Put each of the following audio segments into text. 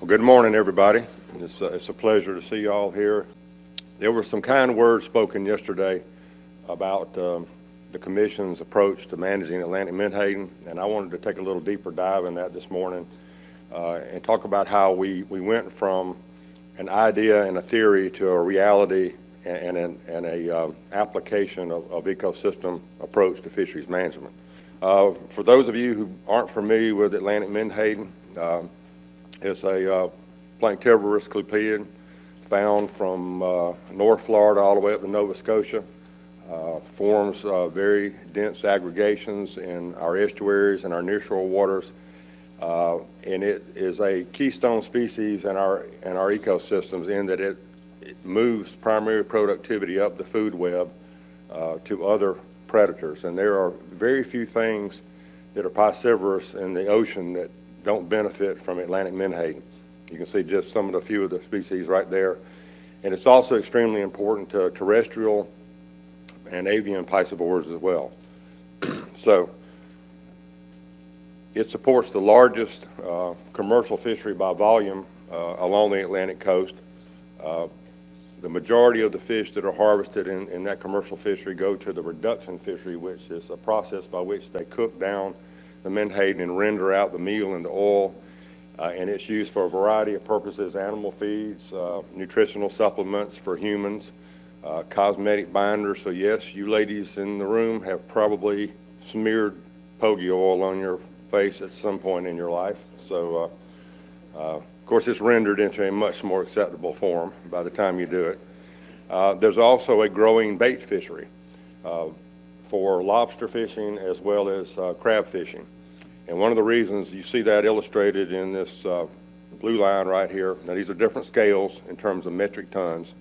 Well, good morning, everybody. It's a pleasure to see you all here. There were some kind words spoken yesterday about the Commission's approach to managing Atlantic menhaden, and I wanted to take a little deeper dive in that this morning and talk about how we went from an idea and a theory to a reality and a application of ecosystem approach to fisheries management. For those of you who aren't familiar with Atlantic menhaden, it's a planktivorous clupeiid found from North Florida all the way up to Nova Scotia. Forms very dense aggregations in our estuaries and our nearshore waters, and it is a keystone species in our ecosystems in that it moves primary productivity up the food web to other predators. And there are very few things that are piscivorous in the ocean that don't benefit from Atlantic menhaden. You can see just some of the few of the species right there. And it's also extremely important to terrestrial and avian piscivores as well. So it supports the largest commercial fishery by volume along the Atlantic coast. The majority of the fish that are harvested in that commercial fishery go to the reduction fishery, which is a process by which they cook down the menhaden and render out the meal and the oil. And it's used for a variety of purposes: animal feeds, nutritional supplements for humans, cosmetic binders. So yes, you ladies in the room have probably smeared pogie oil on your face at some point in your life. So of course it's rendered into a much more acceptable form by the time you do it. There's also a growing bait fishery for lobster fishing as well as crab fishing. And one of the reasons you see that illustrated in this blue line right here, now these are different scales in terms of metric tons,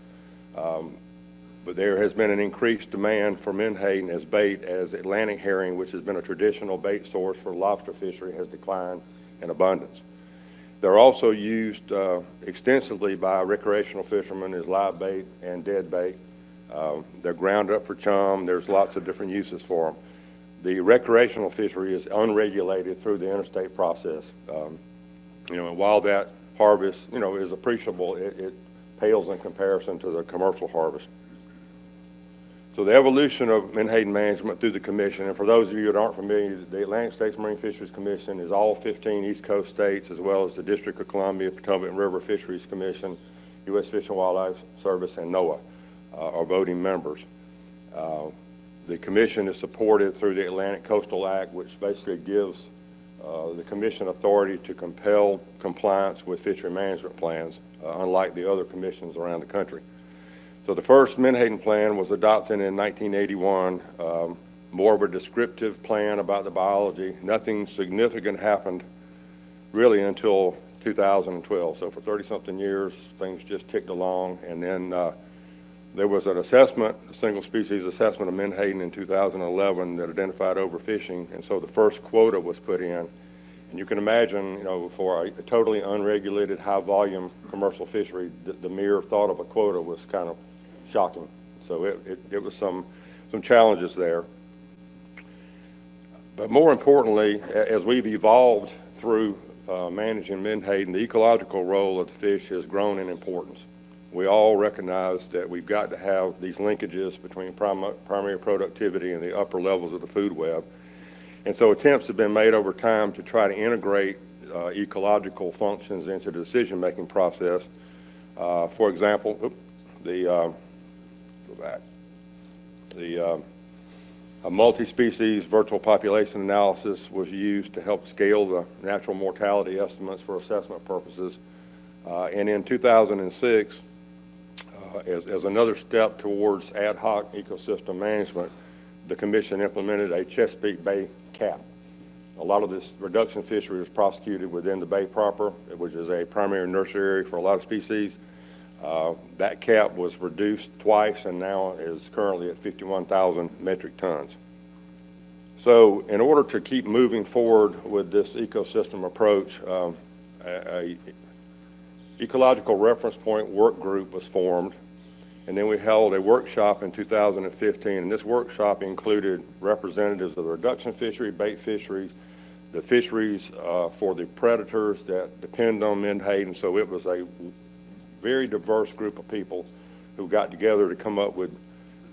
but there has been an increased demand for menhaden as bait as Atlantic herring, which has been a traditional bait source for lobster fishery, has declined in abundance. They're also used extensively by recreational fishermen as live bait and dead bait. They're ground up for chum. There's lots of different uses for them. The recreational fishery is unregulated through the interstate process. And while that harvest, is appreciable, it pales in comparison to the commercial harvest. So the evolution of menhaden management through the Commission, and for those of you that aren't familiar, the Atlantic States Marine Fisheries Commission is all 15 East Coast states, as well as the District of Columbia, Potomac River Fisheries Commission, U.S. Fish and Wildlife Service, and NOAA are voting members. The Commission is supported through the Atlantic Coastal Act, which basically gives the Commission authority to compel compliance with fishery management plans, unlike the other commissions around the country. So the first menhaden plan was adopted in 1981, more of a descriptive plan about the biology. Nothing significant happened really until 2012. So for 30-something years, things just ticked along, and then there was an assessment, a single species assessment of menhaden in 2011 that identified overfishing, and so the first quota was put in. And you can imagine, for a totally unregulated, high-volume commercial fishery, the mere thought of a quota was kind of shocking. So it was some challenges there. But more importantly, as we've evolved through managing menhaden, the ecological role of the fish has grown in importance. We all recognize that we've got to have these linkages between primary productivity and the upper levels of the food web. And so attempts have been made over time to try to integrate ecological functions into the decision-making process. For example, a multi-species virtual population analysis was used to help scale the natural mortality estimates for assessment purposes. And in 2006, as another step towards ad hoc ecosystem management, the Commission implemented a Chesapeake Bay cap. A lot of this reduction fishery was prosecuted within the bay proper, which is a primary nursery area for a lot of species. That cap was reduced twice and now is currently at 51,000 metric tons. So in order to keep moving forward with this ecosystem approach, a ecological reference point work group was formed, and then we held a workshop in 2015, and this workshop included representatives of the reduction fishery, bait fisheries, the fisheries for the predators that depend on Menhaden. So it was a very diverse group of people who got together to come up with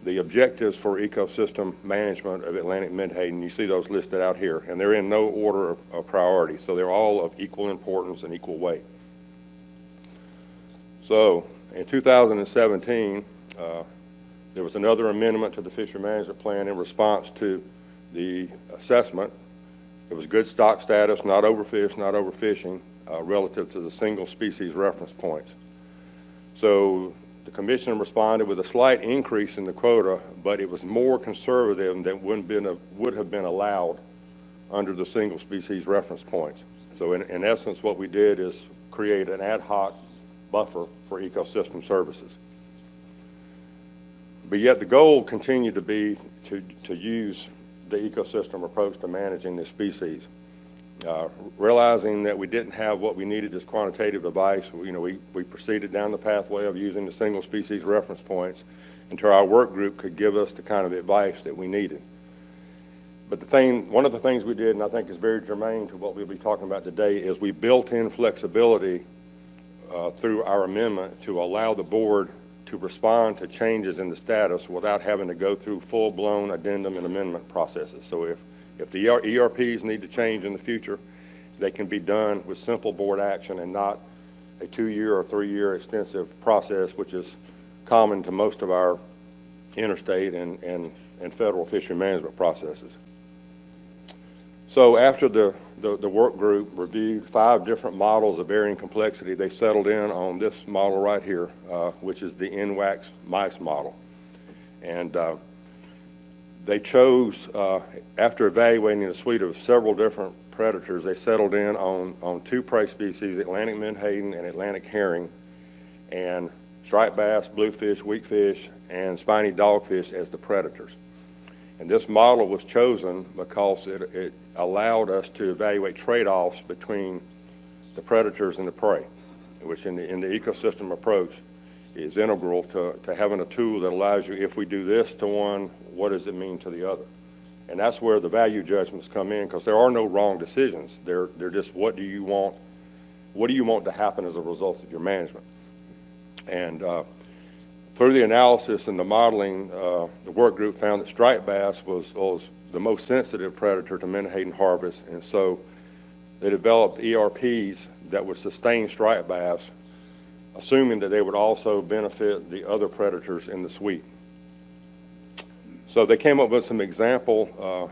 the objectives for ecosystem management of Atlantic Menhaden. You see those listed out here, and they're in no order of priority, so they're all of equal importance and equal weight. So in 2017, there was another amendment to the fishery management plan in response to the assessment. It was good stock status, not overfish, not overfishing, relative to the single species reference points. So the commission responded with a slight increase in the quota, but it was more conservative than would have been allowed under the single species reference points. So in essence, what we did is create an ad hoc buffer for ecosystem services. But yet the goal continued to be to use the ecosystem approach to managing this species. Realizing that we didn't have what we needed as quantitative advice, we proceeded down the pathway of using the single species reference points until our work group could give us the kind of advice that we needed. But one of the things we did, and I think is very germane to what we'll be talking about today, is we built in flexibility through our amendment to allow the board to respond to changes in the status without having to go through full-blown addendum and amendment processes. So if the ERPs need to change in the future, they can be done with simple board action and not a 2-year or 3-year extensive process, which is common to most of our interstate and federal fishery management processes. So after the work group reviewed 5 different models of varying complexity, they settled in on this model right here, which is the NWAX mice model. And they chose, after evaluating a suite of several different predators, they settled in on 2 prey species, Atlantic Menhaden and Atlantic herring, and striped bass, bluefish, weakfish, and spiny dogfish as the predators. And this model was chosen because it allowed us to evaluate trade-offs between the predators and the prey, which in the ecosystem approach is integral to having a tool that allows you, if we do this to one, what does it mean to the other? And that's where the value judgments come in, because there are no wrong decisions. They're just what do you want to happen as a result of your management. And through the analysis and the modeling, the work group found that striped bass was the most sensitive predator to Menhaden harvest, and so they developed ERPs that would sustain striped bass, assuming that they would also benefit the other predators in the suite. So they came up with some example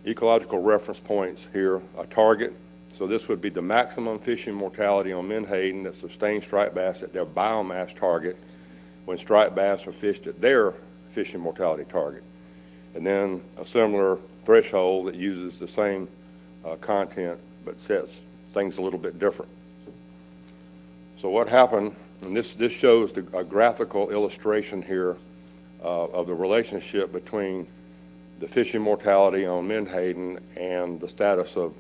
ecological reference points here, a target. So this would be the maximum fishing mortality on Menhaden that sustains striped bass at their biomass target when striped bass are fished at their fishing mortality target. And then a similar threshold that uses the same content but sets things a little bit different. So what happened, and this shows a graphical illustration here of the relationship between the fishing mortality on Menhaden and the status of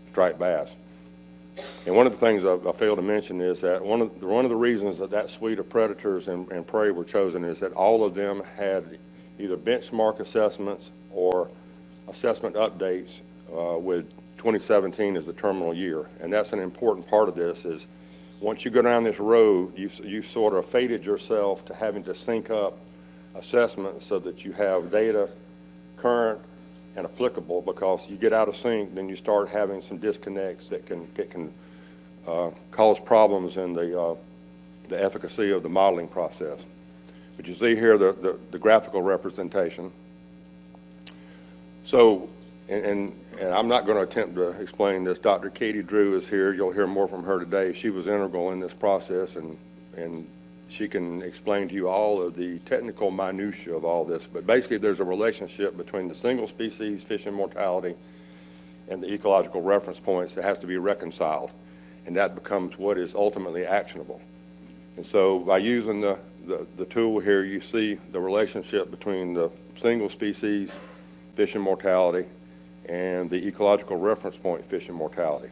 striped bass. And one of the things I failed to mention is that one of the reasons that suite of predators and prey were chosen is that all of them had either benchmark assessments or assessment updates with 2017 as the terminal year. And that's an important part of this is once you go down this road, you sort of fated yourself to having to sync up assessments so that you have data current and applicable, because you get out of sync, then you start having some disconnects that can cause problems in the efficacy of the modeling process. But you see here the graphical representation. So, and I'm not going to attempt to explain this. Dr. Katie Drew is here. You'll hear more from her today. She was integral in this process, and she can explain to you all of the technical minutiae of all this. But basically, there's a relationship between the single species fishing mortality and the ecological reference points that has to be reconciled, and that becomes what is ultimately actionable. And so by using the tool here, you see the relationship between the single species fishing mortality and the ecological reference point fishing mortality.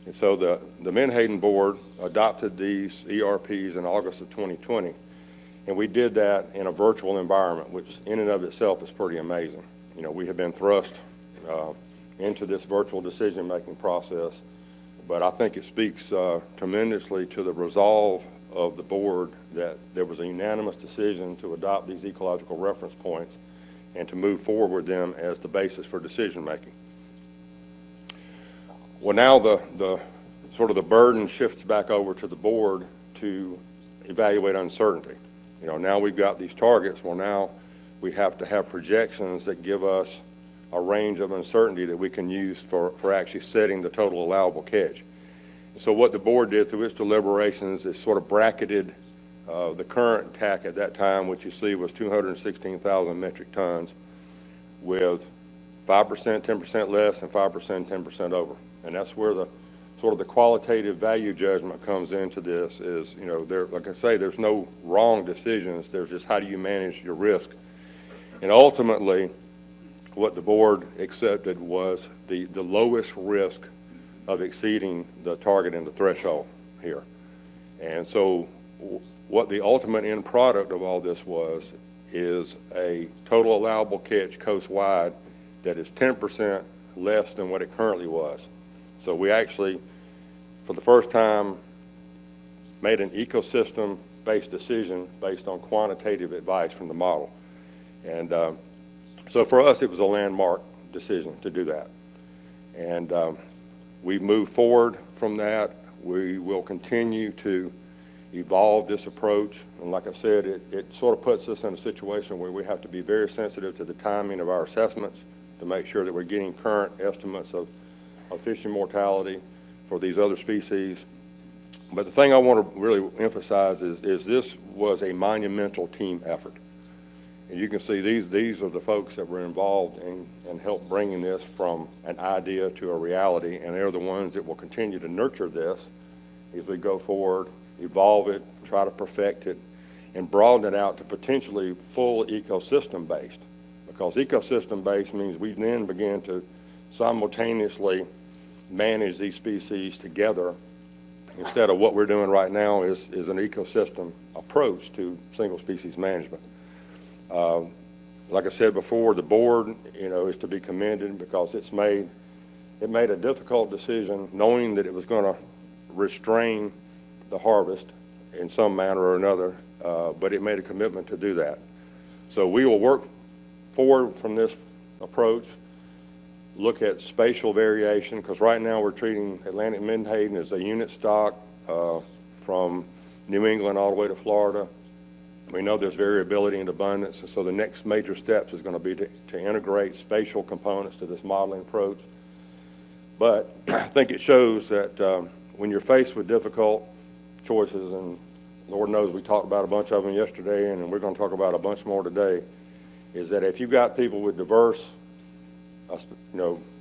And so the Menhaden board adopted these ERPs in August of 2020, and we did that in a virtual environment, which in and of itself is pretty amazing. We have been thrust into this virtual decision-making process. But I think it speaks tremendously to the resolve of the board that there was a unanimous decision to adopt these ecological reference points and to move forward with them as the basis for decision-making. Well, now the sort of the burden shifts back over to the board to evaluate uncertainty. Now we've got these targets. Well, now we have to have projections that give us a range of uncertainty that we can use for actually setting the total allowable catch. So what the board did through its deliberations is sort of bracketed the current TAC at that time, which you see was 216,000 metric tons, with 5%, 10% less, and 5%, 10% over. And that's where the sort of the qualitative value judgment comes into this is, like I say, there's no wrong decisions. There's just how do you manage your risk. And ultimately, what the board accepted was the lowest risk of exceeding the target and the threshold here. And so what the ultimate end product of all this was is a total allowable catch coast-wide that is 10% less than what it currently was. So we actually, for the first time, made an ecosystem-based decision based on quantitative advice from the model. And so for us, it was a landmark decision to do that. And we moved forward from that. We will continue to evolve this approach. And like I said, it sort of puts us in a situation where we have to be very sensitive to the timing of our assessments to make sure that we're getting current estimates of fishing mortality for these other species. But the thing I want to really emphasize is this was a monumental team effort. And you can see these are the folks that were involved in help bringing this from an idea to a reality, and they're the ones that will continue to nurture this as we go forward, evolve it, try to perfect it, and broaden it out to potentially full ecosystem-based. Because ecosystem-based means we then begin to simultaneously manage these species together instead of what we're doing right now is an ecosystem approach to single species management. Like I said before, the board, is to be commended because it made a difficult decision knowing that it was going to restrain the harvest in some manner or another, but it made a commitment to do that. So we will work forward from this approach, look at spatial variation, because right now we're treating Atlantic Menhaden as a unit stock from New England all the way to Florida. We know there's variability in abundance, and so the next major steps is going to be to integrate spatial components to this modeling approach. But I think it shows that when you're faced with difficult choices, and Lord knows we talked about a bunch of them yesterday, and we're going to talk about a bunch more today, is that if you've got people with diverse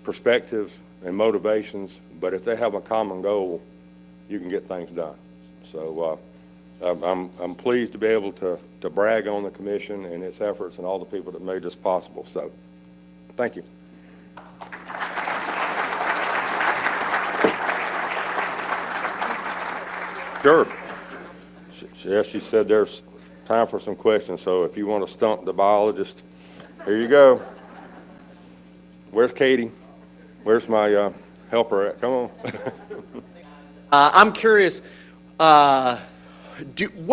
perspectives and motivations, but if they have a common goal, you can get things done. So I'm pleased to be able to brag on the commission and its efforts and all the people that made this possible. So thank you. Sure. She said there's time for some questions, so if you want to stump the biologist, here you go. Where's Katie? Where's my helper at? Come on. I'm curious, what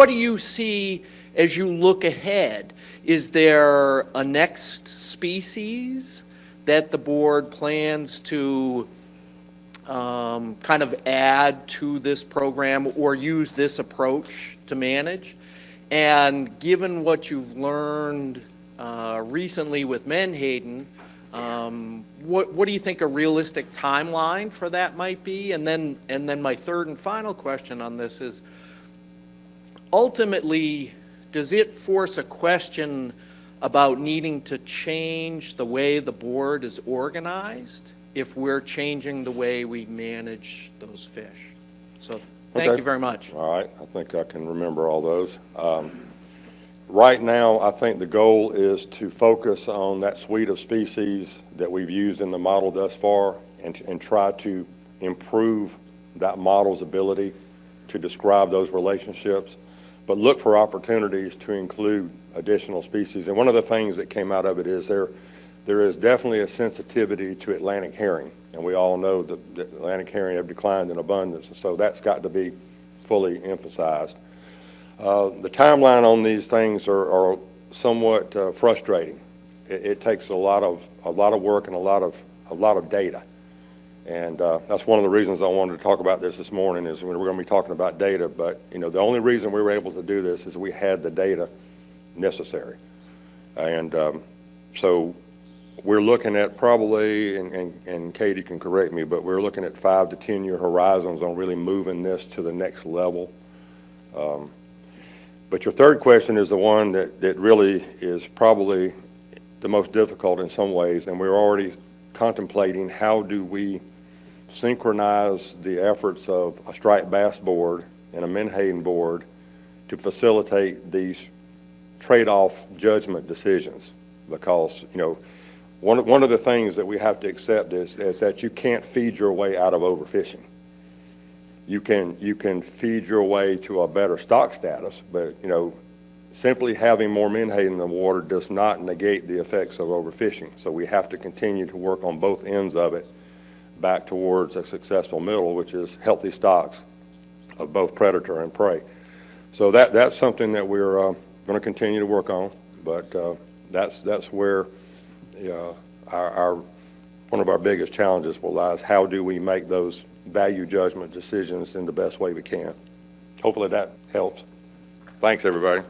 do you see as you look ahead? Is there a next species that the board plans to kind of add to this program or use this approach to manage? And given what you've learned recently with Menhaden, what do you think a realistic timeline for that might be? And then my third and final question on this is, ultimately, does it force a question about needing to change the way the board is organized if we're changing the way we manage those fish? So thank you very much. All right. I think I can remember all those. Right now, I think the goal is to focus on that suite of species that we've used in the model thus far and try to improve that model's ability to describe those relationships, but look for opportunities to include additional species. And one of the things that came out of it is there is definitely a sensitivity to Atlantic herring, and we all know that Atlantic herring have declined in abundance, and so that's got to be fully emphasized. The timeline on these things are somewhat frustrating. It takes a lot of work and a lot of data, and that's one of the reasons I wanted to talk about this morning. Is we're going to be talking about data, but the only reason we were able to do this is we had the data necessary, and so we're looking at probably, and Katie can correct me, but we're looking at 5 to 10 year horizons on really moving this to the next level. But your third question is the one that really is probably the most difficult in some ways, and we're already contemplating how do we synchronize the efforts of a striped bass board and a Menhaden board to facilitate these trade-off judgment decisions, because one of the things that we have to accept is that you can't feed your way out of overfishing. You can feed your way to a better stock status, but simply having more Menhaden in the water does not negate the effects of overfishing. So we have to continue to work on both ends of it back towards a successful middle, which is healthy stocks of both predator and prey. So that's something that we're going to continue to work on, but that's where one of our biggest challenges will lie, is how do we make those value judgment decisions in the best way we can. Hopefully that helps. Thanks, everybody.